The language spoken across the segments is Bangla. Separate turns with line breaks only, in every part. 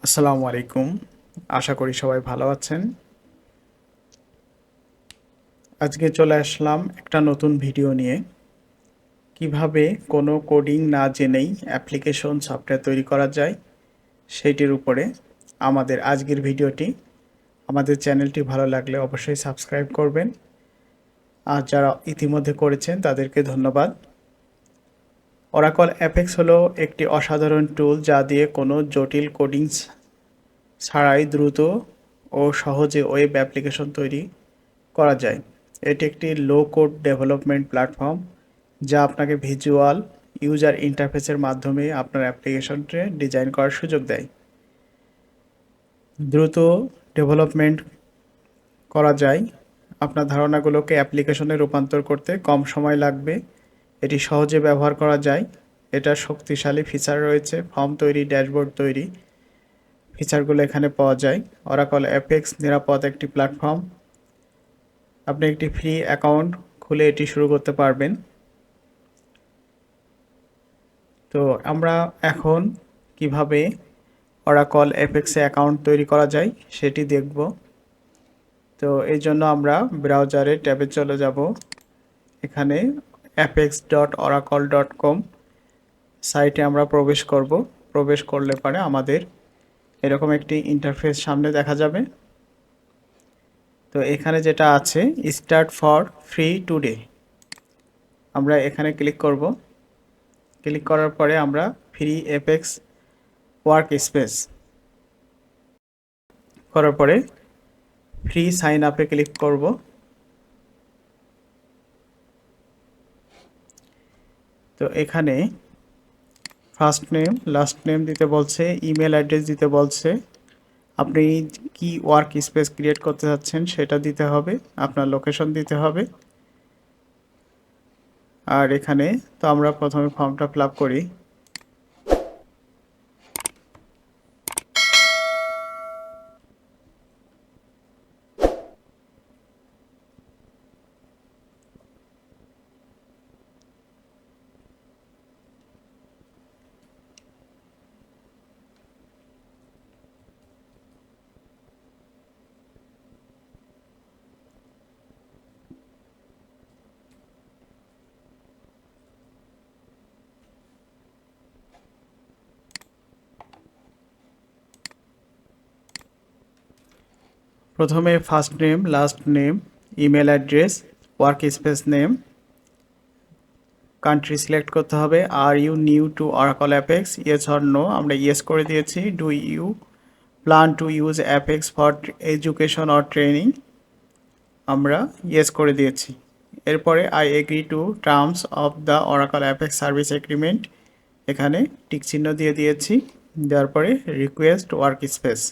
আসসালামু আলাইকুম। আশা করি সবাই ভালো আছেন। আজকে চলে আসলাম একটা নতুন ভিডিও নিয়ে। কিভাবে কোনো কোডিং না জেনেই অ্যাপ্লিকেশন সফটওয়্যার তৈরি করা যায় সেইটির উপরে আমাদের আজকের ভিডিওটি। আমাদের চ্যানেলটি ভালো লাগলে অবশ্যই সাবস্ক্রাইব করবেন। আর যারা ইতিমধ্যে করেছেন তাদেরকে ধন্যবাদ। ওরাকল অ্যাপেক্স হলো একটি অসাধারণ টুল যা দিয়ে কোনো জটিল কোডিং ছাড়াই দ্রুত ও সহজে ওয়েব অ্যাপ্লিকেশন তৈরি করা যায়। এটি একটি লো কোড ডেভেলপমেন্ট প্ল্যাটফর্ম যা আপনাকে ভিজুয়াল ইউজার ইন্টারফেসের মাধ্যমে আপনার অ্যাপ্লিকেশনটি ডিজাইন করার সুযোগ দেয়। দ্রুত ডেভেলপমেন্ট করা যায়। আপনার ধারণাগুলোকে অ্যাপ্লিকেশনে রূপান্তর করতে কম সময় লাগবে। এটি সহজে ব্যবহার করা যায়। এটা শক্তিশালী ফিচার রয়েছে, ফর্ম তৈরি, ড্যাশবোর্ড তৈরি ফিচারগুলো এখানে পাওয়া যায়। ওরাকল অ্যাপেক্স নিরাপদ একটি প্ল্যাটফর্ম। আপনি একটি ফ্রি অ্যাকাউন্ট খুলে এটি শুরু করতে পারবেন। তো আমরা এখন কিভাবে ওরাকল অ্যাপেক্সে অ্যাকাউন্ট তৈরি করা যায় সেটি দেখব। তো এই জন্য আমরা ব্রাউজারে ট্যাবে চলে যাব। এখানে apex.oracle.com সাইটে আমরা প্রবেশ করব। প্রবেশ করলে পরে আমাদের এরকম একটি ইন্টারফেস সামনে দেখা যাবে। তো এখানে যেটা আছে স্টার্ট ফর ফ্রি টুডে, আমরা এখানে ক্লিক করব। ক্লিক করার পরে আমরা ফ্রি অ্যাপেক্স ওয়ার্ক স্পেস করার পরে ফ্রি সাইন আপে ক্লিক করব। তো এখানে ফার্স্ট নেম লাস্ট নেম দিতে বলছে, ইমেল অ্যাড্রেস দিতে বলছে, আপনি কি ওয়ার্ক স্পেস ক্রিয়েট করতে যাচ্ছেন সেটা দিতে হবে, আপনার লোকেশন দিতে হবে। আর এখানে তো আমরা প্রথমে ফর্মটা ফিল আপ করি। প্রথমে first name last name email address work space name country select করতে হবে। Are you new to Oracle APEX, yes or no, আমরা ইয়েস করে দিয়েছি। Do you plan to use APEX for education or training, আমরা ইয়েস করে দিয়েছি। এরপরে I agree to terms of the Oracle APEX service agreement, এখানে টিক চিহ্ন দিয়ে দিয়েছি। দেওয়ার পরে রিকোয়েস্ট ওয়ার্ক স্পেস।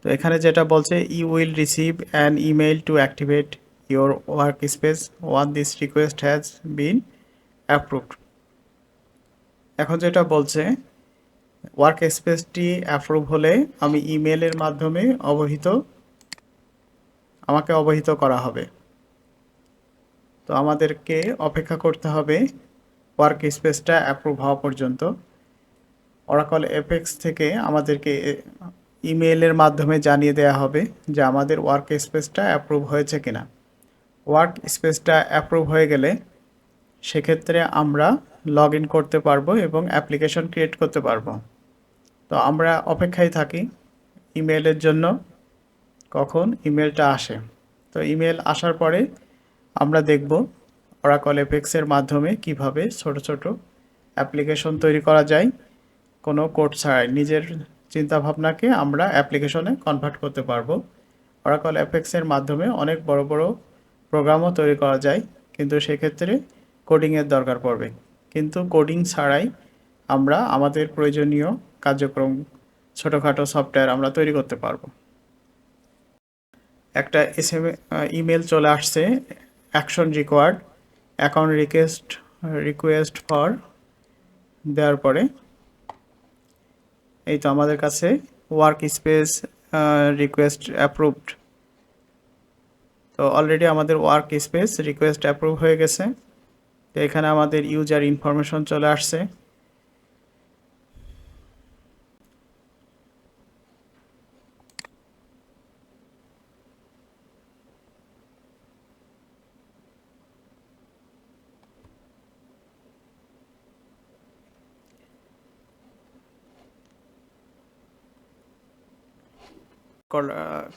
তো এখানে যেটা বলছে you will receive an email to activate your work space one this request has been approved. এখন যেটা বলছে ওয়ার্ক স্পেসটি অ্যাপ্রুভ হলে আমি ইমেলের মাধ্যমে আমাকে অবহিত করা হবে। তো আমাদেরকে অপেক্ষা করতে হবে ওয়ার্ক স্পেসটা অ্যাপ্রুভ হওয়া পর্যন্ত। ওরাকল অ্যাপেক্স থেকে আমাদেরকে ইমেলের মাধ্যমে জানিয়ে দেওয়া হবে যে আমাদের ওয়ার্ক স্পেসটা অ্যাপ্রুভ হয়েছে কিনা। ওয়ার্ক স্পেসটা অ্যাপ্রুভ হয়ে গেলে সেক্ষেত্রে আমরা লগ ইন করতে পারবো এবং অ্যাপ্লিকেশন ক্রিয়েট করতে পারবো। তো আমরা অপেক্ষায় থাকি ইমেলের জন্য, কখন ইমেলটা আসে। তো ইমেল আসার পরে আমরা দেখব ওরাকল অ্যাপেক্সের মাধ্যমে কিভাবে ছোট ছোট অ্যাপ্লিকেশন তৈরি করা যায় কোনো কোড ছাড়াই। নিজের চিন্তাভাবনাকে আমরা অ্যাপ্লিকেশনে কনভার্ট করতে পারবো। ওরাকল অ্যাপেক্সের মাধ্যমে অনেক বড় বড় প্রোগ্রামও তৈরি করা যায়, কিন্তু সেক্ষেত্রে কোডিংয়ের দরকার পড়বে। কিন্তু কোডিং ছাড়াই আমরা আমাদের প্রয়োজনীয় কার্যক্রম ছোটোখাটো সফটওয়্যার আমরা তৈরি করতে পারবো। একটা ইমেল চলে আসছে, action required account request for, দেওয়ার পরে এই তো আমাদের কাছে ওয়ার্ক স্পেস রিকোয়েস্ট অ্যাপ্রুভড। তো অলরেডি আমাদের ওয়ার্ক স্পেস রিকোয়েস্ট অ্যাপ্রুভ হয়ে গেছে। তো এখানে আমাদের ইউজার ইনফরমেশন চলে আসছে।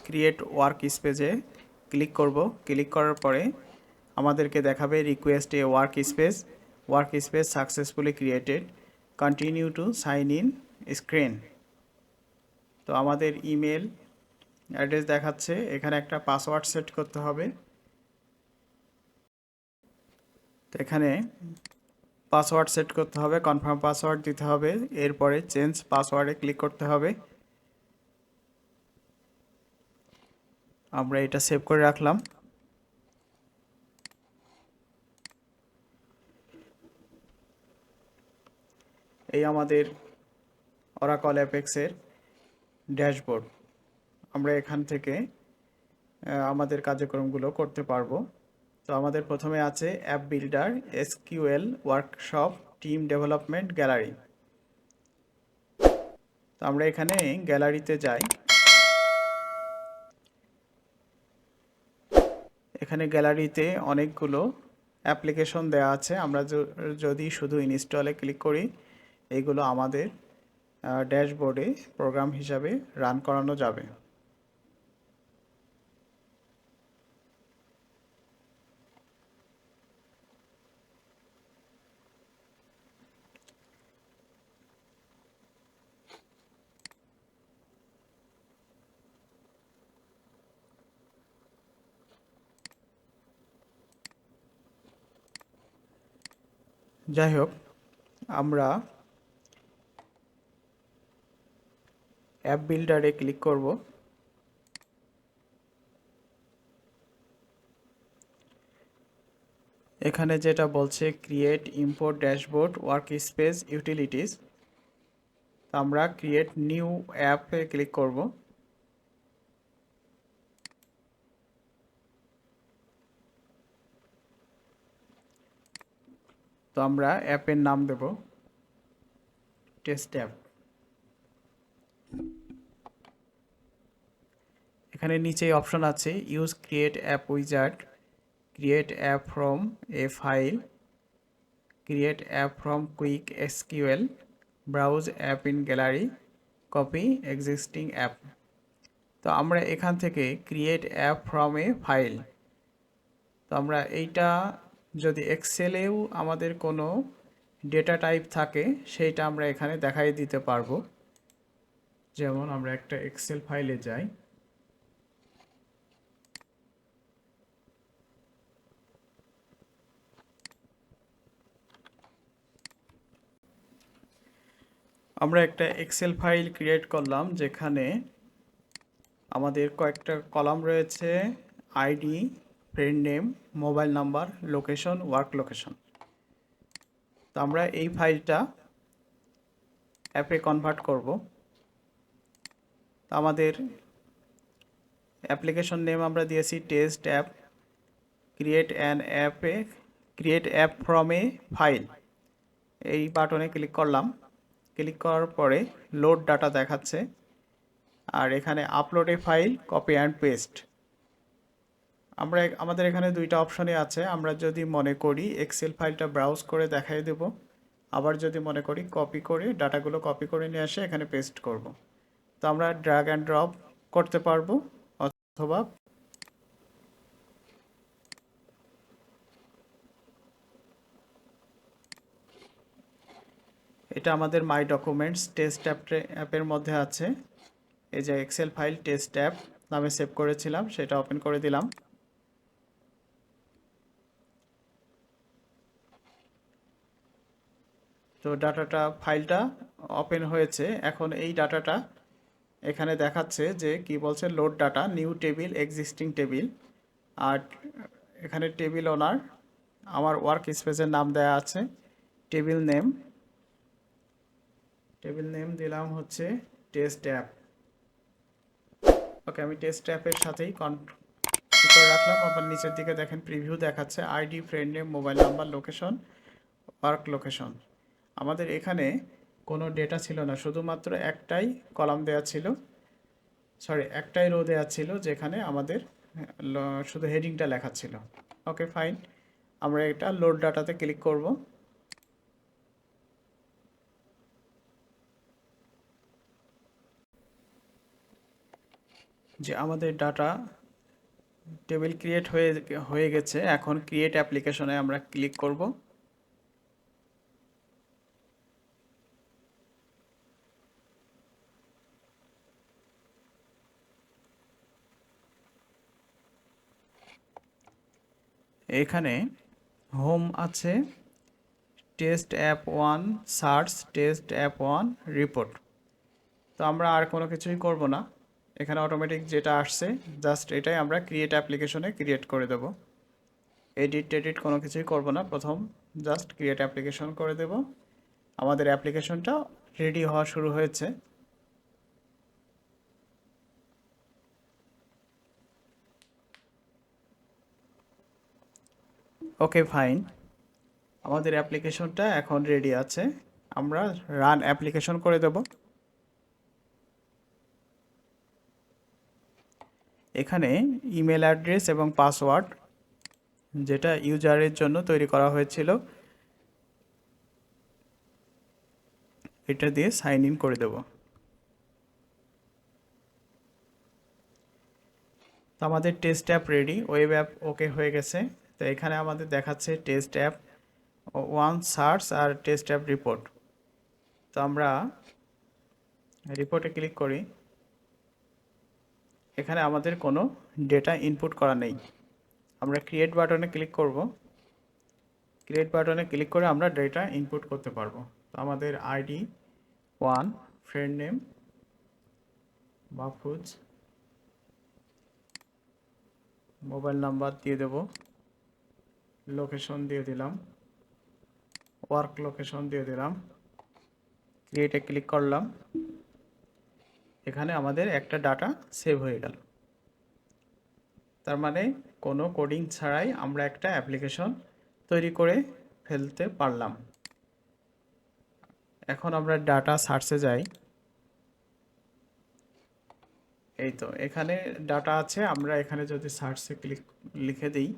ক্রিয়েট ওয়ার্ক স্পেসে ক্লিক করব। ক্লিক করার পরে আমাদেরকে দেখাবে request a work space successfully created, continue to sign in screen. তো আমাদের ইমেল অ্যাড্রেস দেখাচ্ছে, এখানে একটা পাসওয়ার্ড সেট করতে হবে। তো এখানে পাসওয়ার্ড সেট করতে হবে, কনফার্ম পাসওয়ার্ড দিতে হবে, এরপরে চেঞ্জ পাসওয়ার্ডে ক্লিক করতে হবে। আমরা এটা সেভ করে রাখলাম। এই আমাদের অরাকল অ্যাপেক্সের ড্যাশবোর্ড। আমরা এখান থেকে আমাদের কার্যক্রমগুলো করতে পারবো। তো আমাদের প্রথমে আছে app builder, SQL, workshop, team development, gallery. তো আমরা এখানে গ্যালারিতে যাই। এখানে গ্যালারিতে অনেকগুলো অ্যাপ্লিকেশন দেওয়া আছে। আমরা যদি শুধু ইনস্টলে ক্লিক করি, এইগুলো আমাদের ড্যাশবোর্ডে প্রোগ্রাম হিসাবে রান করানো যাবে। যাই হোক, আমরা অ্যাপ বিল্ডারে ক্লিক করব। এখানে যেটা বলছে create import dashboard work space utilities, আমরা ক্রিয়েট নিউ অ্যাপে ক্লিক করব। তো আমরা অ্যাপের নাম দেব টেস্ট অ্যাপ। এখানে নিচে অপশন আছে use create app wizard, create app from a file, create app from quick SQL, browse app in gallery, copy existing app. তো আমরা এখান থেকে create app from a file, তো আমরা এইটা যদি এক্সেলেও আমাদের কোনো ডেটা টাইপ থাকে সেইটা আমরা এখানে দেখাই দিতে পারবো। যেমন আমরা একটা এক্সেল ফাইলে যাই, আমরা একটা এক্সেল ফাইল ক্রিয়েট করলাম যেখানে আমাদের কয়েকটা কলাম রয়েছে, ID, friend name, mobile number, location, work location. তো আমরা এই ফাইলটা অ্যাপে কনভার্ট করব। তো আমাদের অ্যাপ্লিকেশন নেম আমরা দিয়েছি test app, create app from a file, এই বাটনে ক্লিক করলাম। ক্লিক করার পরে লোড ডাটা দেখাচ্ছে, আর এখানে upload a file, copy and paste. আমাদের এখানে দুইটা অপশনই আছে। আমরা যদি মনে করি এক্সেল ফাইলটা ব্রাউজ করে দেখাই দেব, আবার যদি মনে করি কপি করে ডাটাগুলো কপি করে নিয়ে আসে এখানে পেস্ট করব। তো আমরা ড্র্যাগ অ্যান্ড ড্রপ করতে পারবো, অথবা এটা আমাদের মাই ডকুমেন্টস টেস্ট অ্যাপের মধ্যে আছে। এই যে এক্সেল ফাইল টেস্ট অ্যাপ নামে সেভ করেছিলাম, সেটা ওপেন করে দিলাম। তো ফাইলটা ওপেন হয়েছে। এখন এই ডাটাটা এখানে দেখাচ্ছে যে কি বলছে, load data, new table, existing table, আর এখানে টেবিল ওনার আমার ওয়ার্ক স্পেসের নাম দেয়া আছে। টেবিল নেম দিলাম হচ্ছে টেস্ট অ্যাপ। ওকে, আমি টেস্ট অ্যাপের সাথেই করে রাখলাম। আবার নিচের দিকে দেখেন প্রিভিউ দেখাচ্ছে, ID, friend name, mobile number, location, work location. আমাদের এখানে কোনো ডেটা ছিল না, শুধুমাত্র একটাই কলাম দেওয়া ছিল, একটাই রো দেওয়া ছিল যেখানে আমাদের শুধু হেডিংটা লেখা ছিল। ওকে ফাইন, আমরা এটা লোড ডাটাতে ক্লিক করব। যে আমাদের ডাটা টেবিল ক্রিয়েট হয়ে গেছে। এখন ক্রিয়েট অ্যাপ্লিকেশনে আমরা ক্লিক করব। এখানে হোম আছে, test app 1 search, test app 1 report. তো আমরা আর কোনো কিছুই করব না, এখানে অটোমেটিক যেটা আসছে জাস্ট এটাই আমরা ক্রিয়েট অ্যাপ্লিকেশনে ক্রিয়েট করে দেব। এডিট কোনো কিছুই করব না, প্রথম জাস্ট ক্রিয়েট অ্যাপ্লিকেশন করে দেব। আমাদের অ্যাপ্লিকেশনটা রেডি হওয়া শুরু হয়েছে। ওকে ফাইন, আমাদের অ্যাপ্লিকেশনটা এখন রেডি আছে। আমরা রান অ্যাপ্লিকেশন করে দেব। এখানে ইমেল অ্যাড্রেস এবং পাসওয়ার্ড যেটা ইউজারের জন্য তৈরি করা হয়েছিল এটা দিয়ে সাইন ইন করে দেব। তো আমাদের test app ready, web app ওকে হয়ে গেছে। তো এখানে আমাদের দেখাচ্ছে টেস্ট অ্যাপ 1 সার্চ আর টেস্ট অ্যাপ রিপোর্ট। তো আমরা রিপোর্টে ক্লিক করি। এখানে আমাদের কোনো ডেটা ইনপুট করা নেই। আমরা ক্রিয়েট বাটনে ক্লিক করব। ক্রিয়েট বাটনে ক্লিক করে আমরা ডেটা ইনপুট করতে পারবো। তো আমাদের ID 1, friend name Mahfuz, mobile number দিয়ে দেব, লোকেশন দিয়ে দিলাম, ওয়ার্ক লোকেশন দিয়ে দিলাম, ক্রিয়েটে ক্লিক করলাম। এখানে আমাদের একটা ডাটা সেভ হয়ে গেল। তার মানে কোনো কোডিং ছাড়াই আমরা একটা অ্যাপ্লিকেশন তৈরি করে ফেলতে পারলাম। এখন আমরা ডাটা সার্চে যাই। এই তো এখানে ডাটা আছে, আমরা এখানে যদি সার্চে লিখে দিই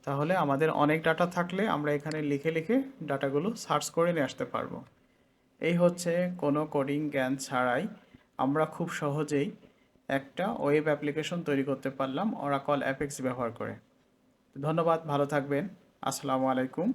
তাহলে আমাদের অনেক ডাটা থাকলে আমরা এখানে লিখে লিখে ডাটাগুলো সার্চ করে নিয়ে আসতে পারবো। এই হচ্ছে কোনো কোডিং জ্ঞান ছাড়াই আমরা খুব সহজেই একটা ওয়েব অ্যাপ্লিকেশন তৈরি করতে পারলাম অরাকল অ্যাপেক্স ব্যবহার করে। ধন্যবাদ, ভালো থাকবেন। আসসালামু আলাইকুম।